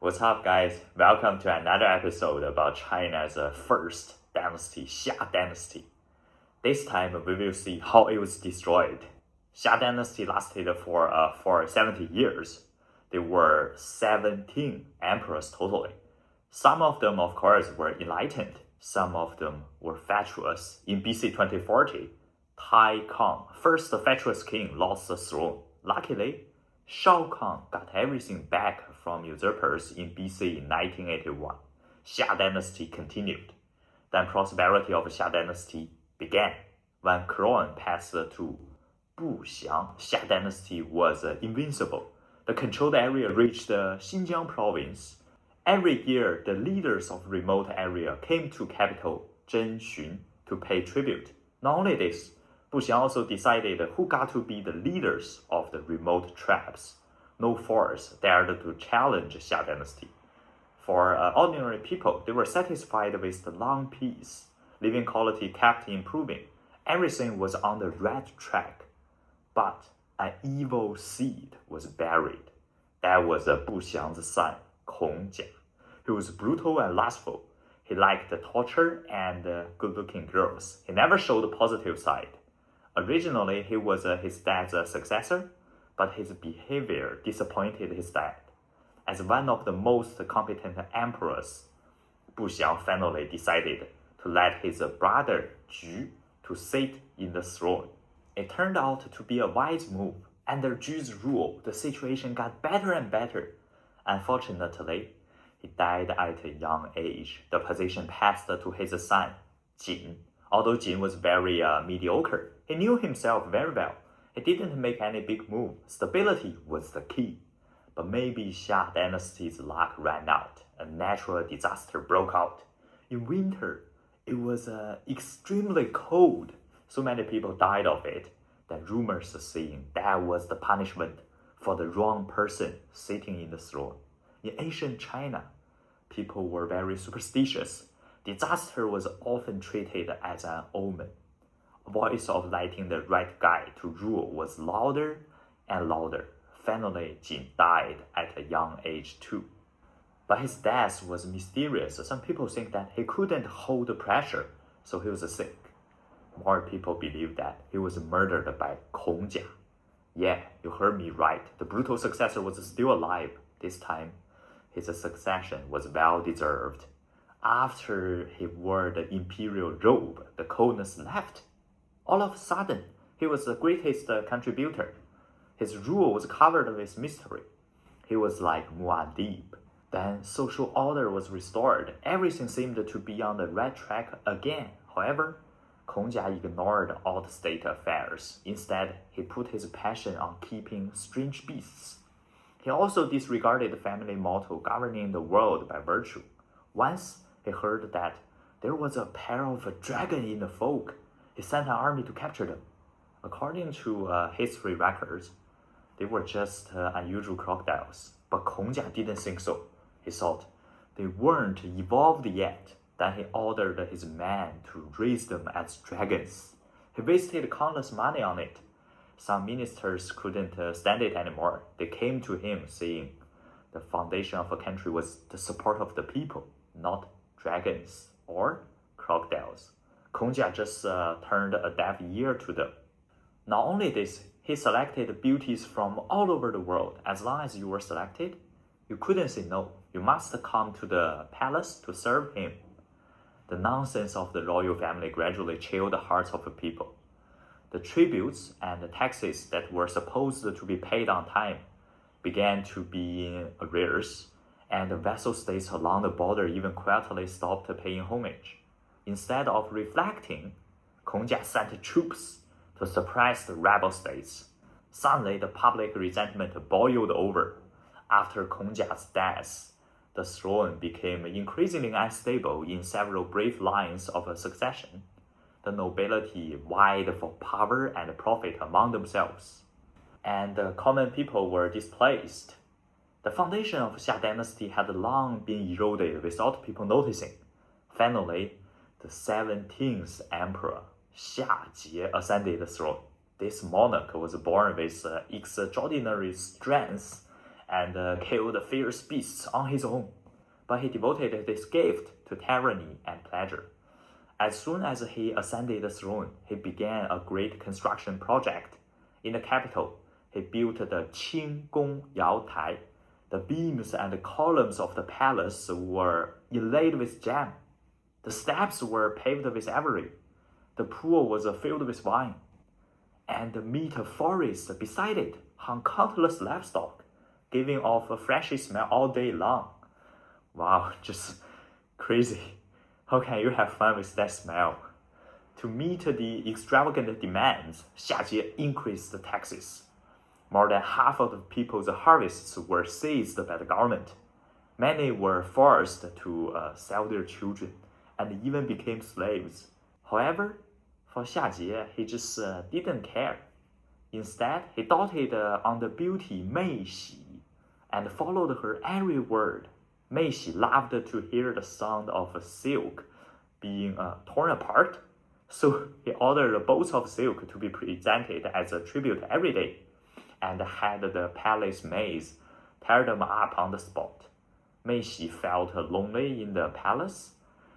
What's up, guys? Welcome to another episode about China's first dynasty, Xia Dynasty. This time we will see how it was destroyed. Xia Dynasty lasted for 70 years. There were 17 emperors totally. Some of them, of course, were enlightened. Some of them were fatuous. In BC 2040, Tai Kang, first fatuous king, lost the throne. Luckily, Shao Kang got everything back from usurpers in BC in 1981. Xia Dynasty continued. Then prosperity of Xia Dynasty began. When crown passed to Buxiang, Xia Dynasty was invincible. The controlled area reached the Xinjiang province. Every year, the leaders of remote area came to capital Zhenxun to pay tribute. Not only this, Buxiang also decided who got to be the leaders of the remote tribes. No force dared to challenge Xia Dynasty. For ordinary people, they were satisfied with the long peace. Living quality kept improving. Everything was on the right track. But an evil seed was buried. That was Buxiang's son, Kongjia. He was brutal and lustful. He liked torture and good-looking girls. He never showed the positive side. Originally, he was his dad's successor, but his behavior disappointed his dad. As one of the most competent emperors, Buxiang finally decided to let his brother Ju to sit in the throne. It turned out to be a wise move. Under Ju's rule, the situation got better and better. Unfortunately, he died at a young age. The position passed to his son, Jin. Although Jin was very mediocre, he knew himself very well. He didn't make any big move. Stability was the key. But maybe Xia Dynasty's luck ran out. A natural disaster broke out. In winter, it was extremely cold. So many people died of it. Then rumors saying that was the punishment for the wrong person sitting in the throne. In ancient China, people were very superstitious. Disaster was often treated as an omen. Voice of letting the right guy to rule was louder and louder. Finally, Jin died at a young age too. But his death was mysterious. Some people think that he couldn't hold the pressure, so he was sick. More people believe that he was murdered by Kongjia. Yeah, you heard me right. The brutal successor was still alive. This time, his succession was well deserved. After he wore the imperial robe, the coldness left. All of a sudden, he was the greatest contributor. His rule was covered with mystery. He was like Muad'Dib. Then social order was restored. Everything seemed to be on the right track again. However, Kongjia ignored all the state affairs. Instead, he put his passion on keeping strange beasts. He also disregarded the family motto governing the world by virtue. Once, he heard that there was a pair of dragons in the folk. He sent an army to capture them. According to history records, they were just unusual crocodiles. But Kongjia didn't think so. He thought they weren't evolved yet. Then he ordered his men to raise them as dragons. He wasted countless money on it. Some ministers couldn't stand it anymore. They came to him saying the foundation of a country was the support of the people, not dragons or crocodiles. Kongjia just turned a deaf ear to them. Not only this, he selected beauties from all over the world. As long as you were selected, you couldn't say no. You must come to the palace to serve him. The nonsense of the royal family gradually chilled the hearts of the people. The tributes and the taxes that were supposed to be paid on time began to be in arrears, and the vassal states along the border even quietly stopped paying homage. Instead of reflecting, Kongjia sent troops to suppress the rebel states. Suddenly, the public resentment boiled over. After Kongjia's death, the throne became increasingly unstable in several brief lines of succession. The nobility vied for power and profit among themselves, and the common people were displaced. The foundation of Xia Dynasty had long been eroded without people noticing. Finally, the 17th emperor, Xia Jie, ascended the throne. This monarch was born with extraordinary strength and killed fierce beasts on his own, but he devoted this gift to tyranny and pleasure. As soon as he ascended the throne, he began a great construction project. In the capital, he built the Qinggong Yaotai. The beams and columns of the palace were inlaid with gem. The steps were paved with ivory. The pool was filled with wine. And the meat forest beside it hung countless livestock, giving off a freshy smell all day long. Wow, just crazy. How can you have fun with that smell? To meet the extravagant demands, Xiajie increased the taxes. More than half of the people's harvests were seized by the government. Many were forced to sell their children and even became slaves. However, for Xiajie, he just didn't care. Instead, he doted on the beauty Mei Xi and followed her every word. Mei Xi loved to hear the sound of silk being torn apart, so he ordered bolts of silk to be presented as a tribute every day, and had the palace maids tear them up on the spot. Mei Xi felt lonely in the palace,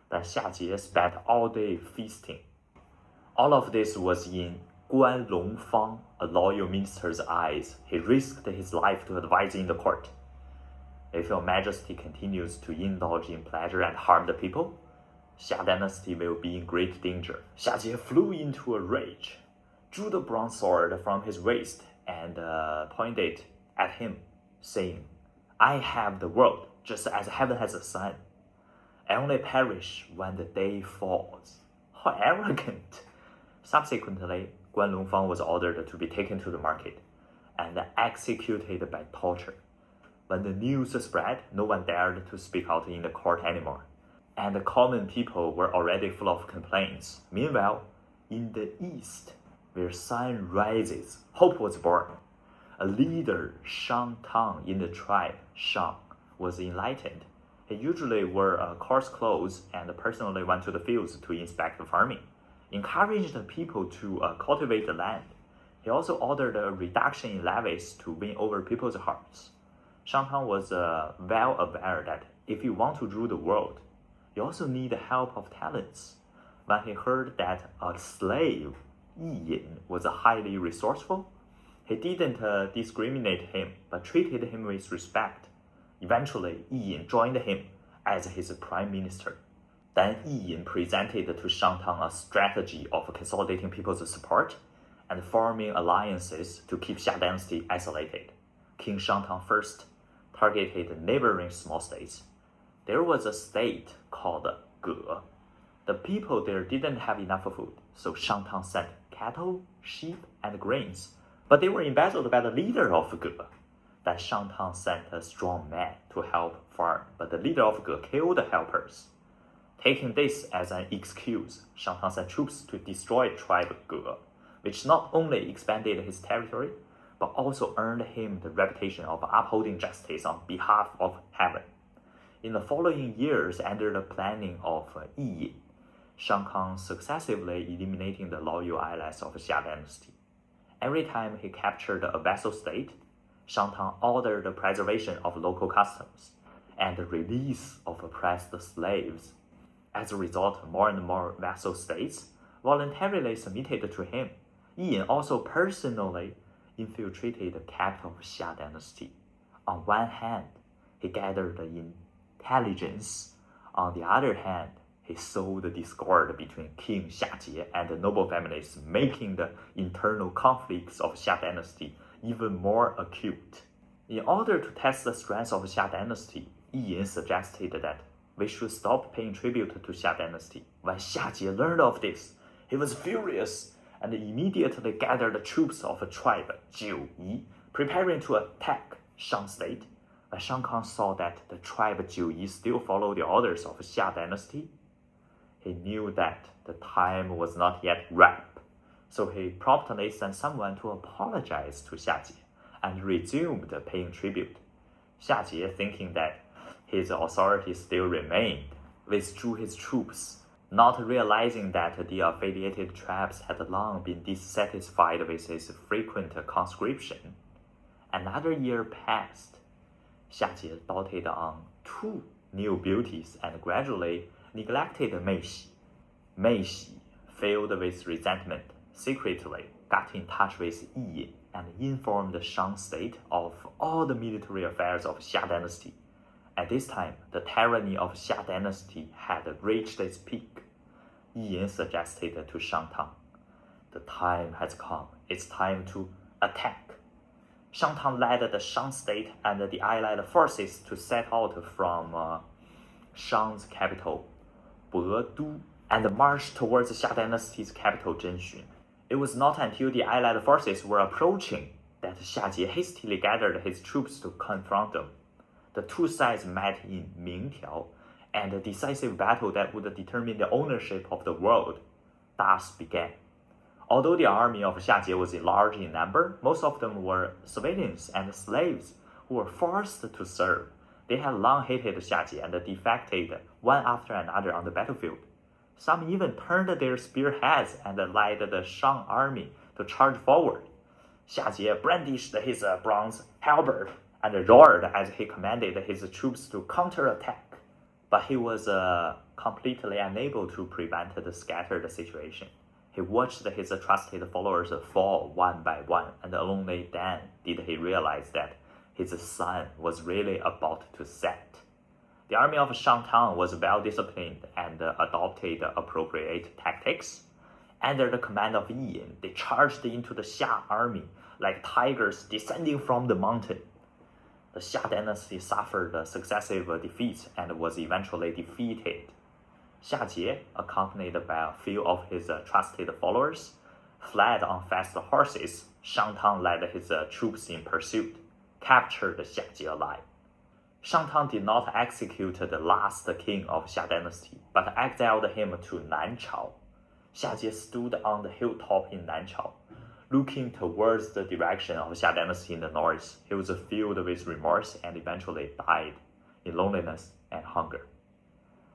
but Xiajie spent all day feasting. All of this was in Guan Longfang, a loyal minister's eyes. He risked his life to advise in the court. If your majesty continues to indulge in pleasure and harm the people, Xia Dynasty will be in great danger. Xiajie flew into a rage, drew the bronze sword from his waist, and pointed at him, saying, "I have the world just as heaven has the sun. I only perish when the day falls." How arrogant! Subsequently, Guan Longfang was ordered to be taken to the market and executed by torture. When the news spread, no one dared to speak out in the court anymore, and the common people were already full of complaints. Meanwhile, in the east, where sun rises, hope was born. A leader, Shang Tang, in the tribe, Shang, was enlightened. He usually wore coarse clothes and personally went to the fields to inspect farming, encouraged the people to cultivate the land. He also ordered a reduction in levies to win over people's hearts. Shang Tang was well aware that if you want to rule the world, you also need the help of talents. When he heard that a slave, Yi Yin, was highly resourceful, he didn't discriminate him, but treated him with respect. Eventually, Yi Yin joined him as his prime minister. Then Yi Yin presented to Shang Tang a strategy of consolidating people's support and forming alliances to keep Xia Dynasty isolated. King Shang Tang first targeted neighboring small states. There was a state called Ge. The people there didn't have enough food, so Shang Tang sent cattle, sheep, and grains, but they were embezzled by the leader of Ge. Then Shang Tang sent a strong man to help farm, but the leader of Ge killed the helpers. Taking this as an excuse, Shang Tang sent troops to destroy tribe Ge, which not only expanded his territory, but also earned him the reputation of upholding justice on behalf of heaven. In the following years, under the planning of Yi Yin, Shang Tang successively eliminating the loyal allies of Xia Dynasty. Every time he captured a vassal state, Shang Tang ordered the preservation of local customs and the release of oppressed slaves. As a result, more and more vassal states voluntarily submitted to him. Yi Yin also personally infiltrated the capital of Xia Dynasty. On one hand, he gathered intelligence. On the other hand, he sowed discord between King Xiajie and the noble families, making the internal conflicts of Xia Dynasty even more acute. In order to test the strength of Xia Dynasty, Yi Yin suggested that we should stop paying tribute to Xia Dynasty. When Xiajie learned of this, he was furious and immediately gathered troops of a tribe, Jiuyi, preparing to attack Shang State. When Shang Tang saw that the tribe Jiuyi still followed the orders of Xia Dynasty, he knew that the time was not yet ripe, so he promptly sent someone to apologize to Xiajie and resumed paying tribute. Xiajie, thinking that his authority still remained, withdrew his troops, not realizing that the affiliated tribes had long been dissatisfied with his frequent conscription. Another year passed. Xia doted on 2 new beauties and gradually neglected Meixi. Meixi, filled with resentment, secretly got in touch with Yi Yin and informed the Shang state of all the military affairs of Xia Dynasty. At this time, the tyranny of Xia Dynasty had reached its peak. Yi Yin suggested to Shang Tang, "The time has come. It's time to attack." Shang Tang led the Shang state and the allied forces to set out from Shang's capital, Bedu, and marched towards Xia Dynasty's capital, Zhenxun. It was not until the allied forces were approaching that Xia hastily gathered his troops to confront them. The two sides met in Mingtiao, and the decisive battle that would determine the ownership of the world thus began. Although the army of Xia was large in number, most of them were civilians and slaves who were forced to serve. They had long hated Xia and defected one after another on the battlefield. Some even turned their spearheads and led the Shang army to charge forward. Xia brandished his bronze halberd and roared as he commanded his troops to counterattack. But he was completely unable to prevent the scattered situation. He watched his trusted followers fall one by one, and only then did he realize that his sun was really about to set. The army of Shang Tang was well disciplined and adopted appropriate tactics. Under the command of Yi Yin, they charged into the Xia army like tigers descending from the mountain. The Xia dynasty suffered successive defeats and was eventually defeated. Xia, accompanied by a few of his trusted followers, fled on fast horses. Shang Tang led his troops in pursuit, captured Xia alive. Shang Tang did not execute the last king of Xia dynasty, but exiled him to Nanchao. Xia stood on the hilltop in Nanchao, looking towards the direction of Xia dynasty in the north. He was filled with remorse and eventually died in loneliness and hunger.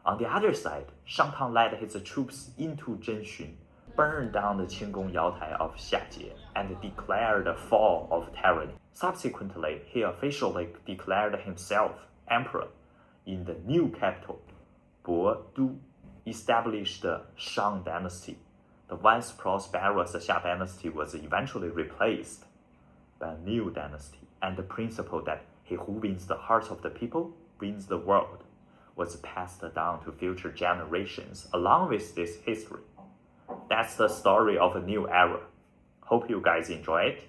On the other side, Shang Tang led his troops into Zhenxun, burned down the Qinggong Yaotai of Xia, and declared the fall of tyranny. Subsequently, he officially declared himself emperor in the new capital, Bedu, established the Shang Dynasty. The once prosperous Xia Dynasty was eventually replaced by a new dynasty, and the principle that he who wins the hearts of the people wins the world was passed down to future generations along with this history. That's the story of a new era. Hope you guys enjoy it.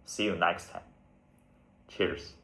See you next time. Cheers.